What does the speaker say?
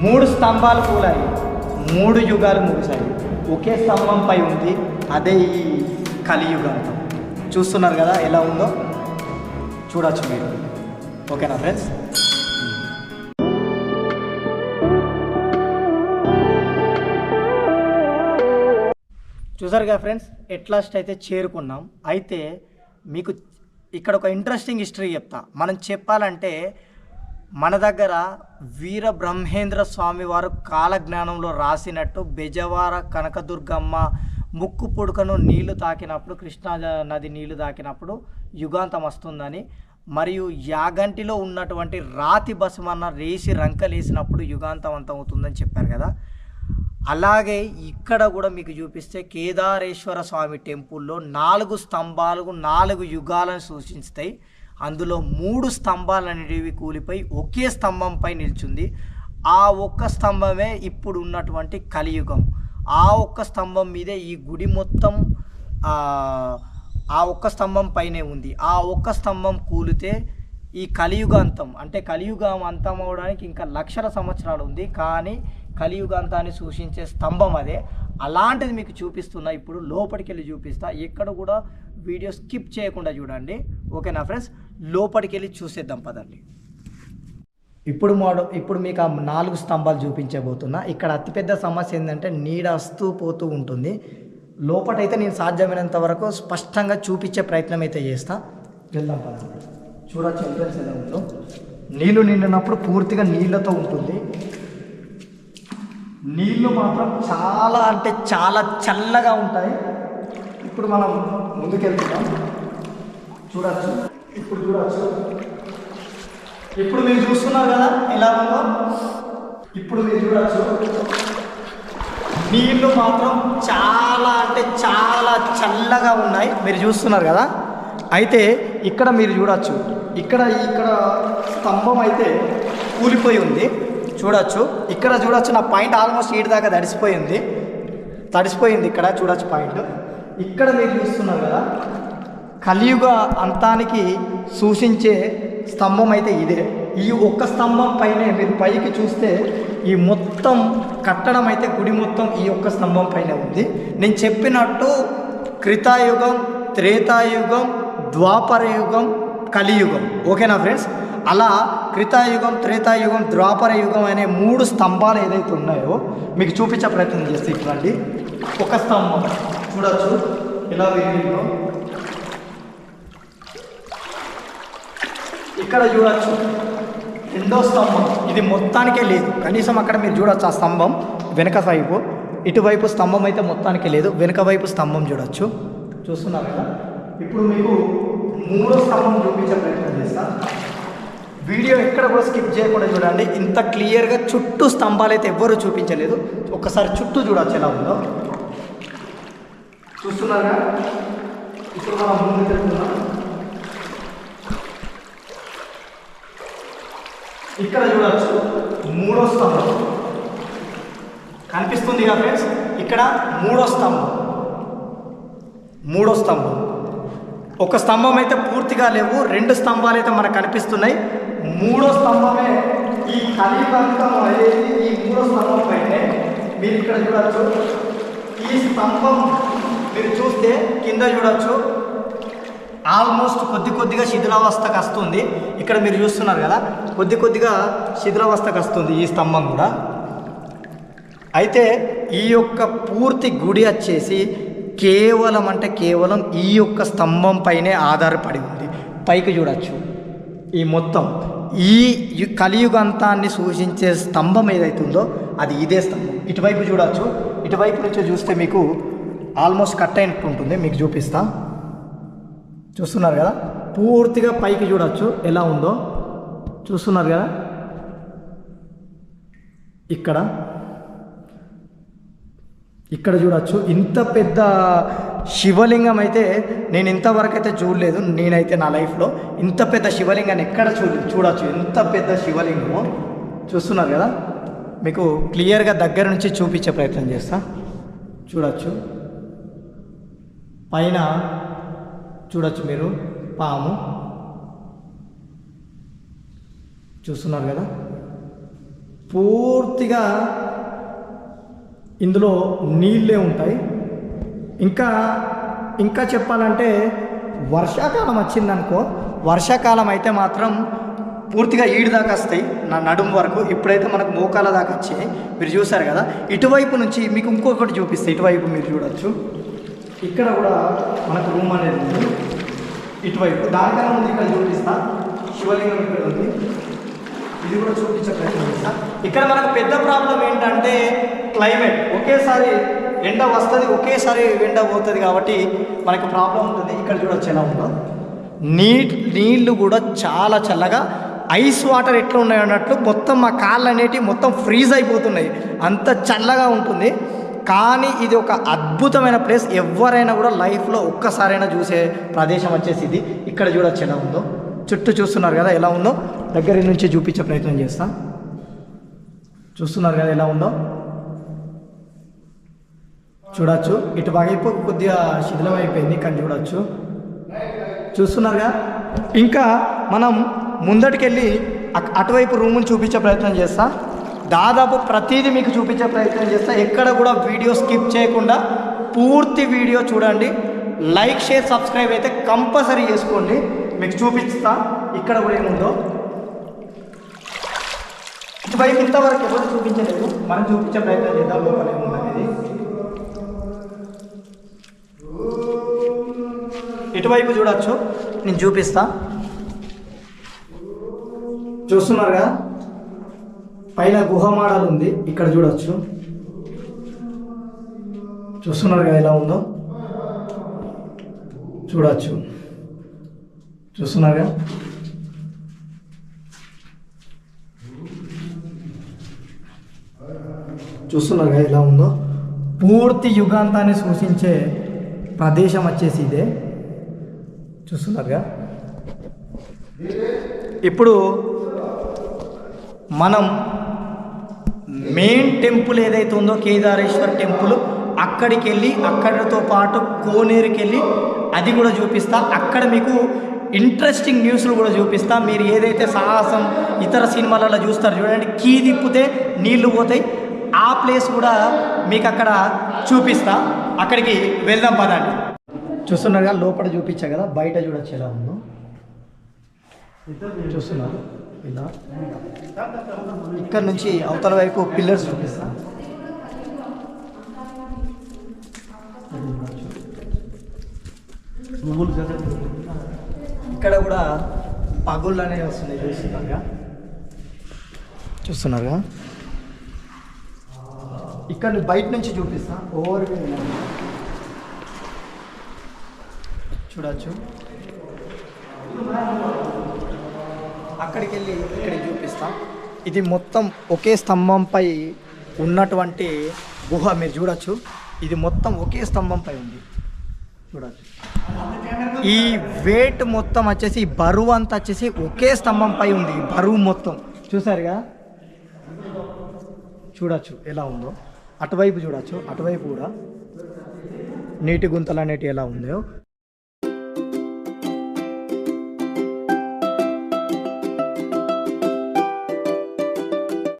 3 స్తంభాలు కూలాయి, 3 యుగాలు ముగిశాయి. ఒకే స్తంభంపై ఉంది, అదే ఈ కలియుగంతం. చూస్తున్నారు కదా ఎలా ఉందో, చూడొచ్చు మీరు. ఓకేనా ఫ్రెండ్స్? చూసారుగా ఫ్రెండ్స్, ఎట్ లాస్ట్ అయితే చేరుకున్నాం. అయితే మీకు ఇక్కడ ఒక ఇంట్రెస్టింగ్ హిస్టరీ చెప్తా. మనం చెప్పాలంటే మన దగ్గర వీర బ్రహ్మేంద్ర స్వామి వారు కాలజ్ఞానంలో రాసినట్టు బెజవార కనకదుర్గమ్మ ముక్కు పుడకను నీళ్లు తాకినప్పుడు, కృష్ణా నది నీళ్లు తాకినప్పుడు యుగాంతం వస్తుందని, మరియు యాగంటిలో ఉన్నటువంటి రాతి బసమన్న రేసి రంకలేసినప్పుడు యుగాంతం అంతమవుతుందని చెప్పారు కదా. అలాగే ఇక్కడ కూడా మీకు చూపిస్తే కేదారేశ్వర స్వామి టెంపుల్లో 4 స్తంభాలు 4 యుగాలను సూచిస్తాయి. అందులో 3 స్తంభాలు అనేటివి కూలిపోయి ఒకే స్తంభంపై నిల్చుంది. ఆ ఒక్క స్తంభమే ఇప్పుడు ఉన్నటువంటి కలియుగం. ఆ ఒక్క స్తంభం మీదే ఈ గుడి మొత్తం ఆ ఒక్క స్తంభం పైనే ఉంది. ఆ ఒక్క స్తంభం కూలితే ఈ కలియుగాంతం, అంటే కలియుగం అంతం అవడానికి ఇంకా లక్షల సంవత్సరాలు ఉంది, కానీ కలియుగాంతాన్ని సూచించే స్తంభం అదే. అలాంటిది మీకు చూపిస్తున్నా, ఇప్పుడు లోపలికి వెళ్ళి చూపిస్తా. ఎక్కడ కూడా వీడియో స్కిప్ చేయకుండా చూడండి. ఓకేనా ఫ్రెండ్స్? లోపలికి వెళ్ళి చూసేద్దాం పదండి. ఇప్పుడు మీకు ఆ 4 స్తంభాలు చూపించబోతున్నా. ఇక్కడ అతిపెద్ద సమస్య ఏంటంటే నీడ వస్తూ పోతూ ఉంటుంది. లోపటైతే నేను సాధ్యమైనంత వరకు స్పష్టంగా చూపించే ప్రయత్నం అయితే చేస్తా. వెళ్దాం పదండి. చూడొచ్చు ఎంట్రన్స్ ఎలా ఉందో. నీళ్లు నిండినప్పుడు పూర్తిగా నీళ్ళతో ఉంటుంది. నీళ్ళు మాత్రం చాలా అంటే చాలా చల్లగా ఉంటాయి. ఇప్పుడు మనం ముందుకెళ్తున్నాం. చూడొచ్చు, ఇప్పుడు చూడొచ్చు. ఇప్పుడు మీరు చూస్తున్నారు కదా ఎలా ఉందో. ఇప్పుడు మీరు చూడొచ్చు, నీళ్ళు మాత్రం చాలా అంటే చాలా చల్లగా ఉన్నాయి. మీరు చూస్తున్నారు కదా. అయితే ఇక్కడ మీరు చూడొచ్చు, ఇక్కడ స్తంభం అయితే కూలిపోయి ఉంది. చూడొచ్చు, ఇక్కడ చూడొచ్చు. నా పాయింట్ ఆల్మోస్ట్ ఈడి దాకా తడిసిపోయింది. ఇక్కడ చూడొచ్చు పాయింట్. ఇక్కడ మీరు చూస్తున్నారు కదా, కలియుగ అంతానికి సూచించే స్తంభం అయితే ఇదే. ఈ ఒక్క స్తంభం పైనే మీరు పైకి చూస్తే ఈ మొత్తం కట్టడం అయితే గుడి మొత్తం ఈ ఒక్క స్తంభం పైనే ఉంది. నేను చెప్పినట్టు కృతాయుగం, త్రేతాయుగం, ద్వాపర యుగం, కలియుగం. ఓకేనా ఫ్రెండ్స్? అలా కృతాయుగం, త్రేతాయుగం, ద్వాపర యుగం అనే 3 స్తంభాలు ఏదైతే ఉన్నాయో మీకు చూపించే ప్రయత్నం చేస్తే ఇట్లాంటి ఒక స్తంభం చూడొచ్చు ఇలా వెళ్ళిందో. ఇక్కడ చూడొచ్చు 2వ స్తంభం. ఇది మొత్తానికే లేదు, కనీసం అక్కడ మీరు చూడొచ్చు ఆ స్తంభం వెనక వైపు. ఇటువైపు స్తంభం అయితే మొత్తానికి లేదు, వెనక వైపు స్తంభం చూడొచ్చు. చూస్తున్నారు కదా. ఇప్పుడు మీకు 3వ స్తంభం చూపించే ప్రయత్నం చేస్తా. వీడియో ఎక్కడ కూడా స్కిప్ చేయకుండా చూడండి. ఇంత క్లియర్గా చుట్టూ స్తంభాలు అయితే ఎవ్వరూ చూపించలేదు. ఒక్కసారి చుట్టూ చూడొచ్చు ఎలా ఉందో. చూస్తున్నారా? ఇప్పుడు మనం ముందుకు వెళ్తున్నాం. ఇక్కడ చూడొచ్చు 3వ స్తంభం కనిపిస్తుంది కదా ఫ్రెండ్స్. ఇక్కడ 3వ స్తంభం. ఒక స్తంభం అయితే పూర్తిగా లేవు, 2 స్తంభాలు అయితే మనకు కనిపిస్తున్నాయి. 3వ స్తంభమే ఈ కలియుగంతం అనేది ఈ 3వ స్తంభం పైనే. మీరు ఇక్కడ చూడొచ్చు, ఈ స్తంభం మీరు చూస్తే కింద చూడొచ్చు ఆల్మోస్ట్ కొద్దిగా శిథిలావస్థకు వస్తుంది. ఇక్కడ మీరు చూస్తున్నారు కదా, కొద్దిగా శిథిలావస్థకు వస్తుంది ఈ స్తంభం కూడా. అయితే ఈ యొక్క పూర్తి గుడి వచ్చేసి కేవలం ఈ యొక్క స్తంభం పైనే ఆధారపడి ఉంది. పైకి చూడొచ్చు, ఈ మొత్తం ఈ కలియుగంతాన్ని సూచించే స్తంభం ఏదైతుందో అది ఇదే స్తంభం. ఇటువైపు చూడొచ్చు, ఇటువైపు నుంచి చూస్తే మీకు ఆల్మోస్ట్ కట్ అయినట్టు ఉంటుంది. మీకు చూపిస్తా. చూస్తున్నారు కదా, పూర్తిగా పైకి చూడొచ్చు ఎలా ఉందో. చూస్తున్నారు కదా. ఇక్కడ చూడొచ్చు, ఇంత పెద్ద శివలింగం అయితే నేను ఇంతవరకు అయితే చూడలేదు. నేనైతే నా లైఫ్లో ఇంత పెద్ద శివలింగాన్ని ఎక్కడ చూడొచ్చు. ఎంత పెద్ద శివలింగమో చూస్తున్నారు కదా. మీకు క్లియర్గా దగ్గర నుంచి చూపించే ప్రయత్నం చేస్తా. చూడొచ్చు, పైన చూడొచ్చు మీరు పాము. చూస్తున్నారు కదా. పూర్తిగా ఇందులో నీళ్ళే ఉంటాయి. ఇంకా ఇంకా చెప్పాలంటే వర్షాకాలం వచ్చిందనుకో, వర్షాకాలం అయితే మాత్రం పూర్తిగా ఈడు దాకా వస్తాయి నా నడుము వరకు. ఇప్పుడైతే మనకు మోకాల దాకా వచ్చాయి, మీరు చూసారు కదా. ఇటువైపు నుంచి మీకు ఇంకొకటి చూపిస్తే, ఇటువైపు మీరు చూడొచ్చు, ఇక్కడ కూడా మనకు రూమ్ అనేది ఉంది. ఇటువైపు దానికన్నా ముందు ఇక్కడ చూపిస్తా, శివలింగం ఇక్కడ ఉంది, ఇది కూడా చూపించే ప్రయత్నం చేస్తా. ఇక్కడ మనకు పెద్ద ప్రాబ్లం ఏంటంటే క్లైమేట్. ఒకేసారి ఎండ వస్తుంది, ఒకేసారి ఎండ పోతుంది, కాబట్టి మనకు ప్రాబ్లం ఉంటుంది. ఇక్కడ చూడొచ్చు ఎలా ఉందో, నీళ్ళు కూడా చాలా చల్లగా, ఐస్ వాటర్ ఎట్లా ఉన్నాయి అన్నట్లు మొత్తం మా కాళ్ళు అనేటివి మొత్తం ఫ్రీజ్ అయిపోతున్నాయి, అంత చల్లగా ఉంటుంది. కానీ ఇది ఒక అద్భుతమైన ప్లేస్, ఎవరైనా కూడా లైఫ్లో ఒక్కసారైనా చూసే ప్రదేశం వచ్చేసి ఇది. ఇక్కడ చూడొచ్చు ఎలా ఉందో, చుట్టూ చూస్తున్నారు కదా ఎలా ఉందో, దగ్గర నుంచి చూపించే ప్రయత్నం చేస్తా. చూస్తున్నారు కదా ఎలా ఉందో, చూడొచ్చు. ఇటు వైపు కొద్దిగా శిథిలం అయిపోయింది కానీ చూడొచ్చు, చూస్తున్నారుగా. ఇంకా మనం ముందటికెళ్ళి అటువైపు రూముని చూపించే ప్రయత్నం చేస్తా. దాదాపు ప్రతిదీ మీకు చూపించే ప్రయత్నం చేస్తా. ఎక్కడ కూడా వీడియో స్కిప్ చేయకుండా పూర్తి వీడియో చూడండి. లైక్, షేర్, సబ్స్క్రైబ్ అయితే కంపల్సరీ చేసుకోండి. మీకు చూపిస్తా ఇక్కడ కూడా ఏముందో. ఇటువైపు ఇంతవరకు ఎవరు చూపించలేదు, మనం చూపించే ప్రయత్నం చేద్దాం లోపల ఏముందనేది. ఇటువైపు చూడొచ్చు, నేను చూపిస్తా. చూస్తున్నారుగా పైన గుహ మోడల్ ఉంది, ఇక్కడ చూడొచ్చు. చూస్తున్నారుగా ఎలా ఉందో, చూడొచ్చు. చూస్తున్నారుగా చూస్తున్నారుగా ఎలా ఉందో. పూర్తి యుగాంతాన్ని సూచించే ప్రదేశం వచ్చేసి ఇదే, చూస్తున్నారుగా. ఇప్పుడు మనం మెయిన్ టెంపుల్ ఏదైతే ఉందో కేదారేశ్వర్ టెంపుల్, అక్కడికి వెళ్ళి అక్కడితో పాటు కోనేరుకి వెళ్ళి అది కూడా చూపిస్తా. అక్కడ మీకు ఇంట్రెస్టింగ్ న్యూస్లు కూడా చూపిస్తా. మీరు ఏదైతే సాహసం ఇతర సినిమాలలో చూస్తారు చూడండి, కీ తిప్పితే నీళ్లు పోతాయి, ఆ ప్లేస్ కూడా మీకు అక్కడ చూపిస్తా. అక్కడికి వెళ్దాం పదండి. చూస్తున్నారుగా లోపల చూపించా కదా, బయట చూడొచ్చు ఎలా ఉందో. చూస్తున్నారు ఇలా, ఇక్కడ నుంచి అవతల వైపు పిల్లర్స్ చూపిస్తా. ఇక్కడ కూడా పగుళ్ళు అనేవి వస్తున్నాయి, చూస్తున్నారుగా. ఇక్కడ బయట నుంచి చూపిస్తా, ఓవర్ చూడచ్చు. అక్కడికి వెళ్ళి ఇక్కడికి చూపిస్తా. ఇది మొత్తం ఒకే స్తంభంపై ఉన్నటువంటి గుహ, మీరు చూడొచ్చు. ఇది మొత్తం ఒకే స్తంభంపై ఉంది, చూడచ్చు. ఈ వెయిట్ మొత్తం వచ్చేసి, బరువు అంతా వచ్చేసి ఒకే స్తంభంపై ఉంది, బరువు మొత్తం చూసారుగా. చూడచ్చు ఎలా ఉందో. అటువైపు చూడొచ్చు, అటువైపు కూడా నీటి గుంతలు అనేటివి ఎలా ఉందో.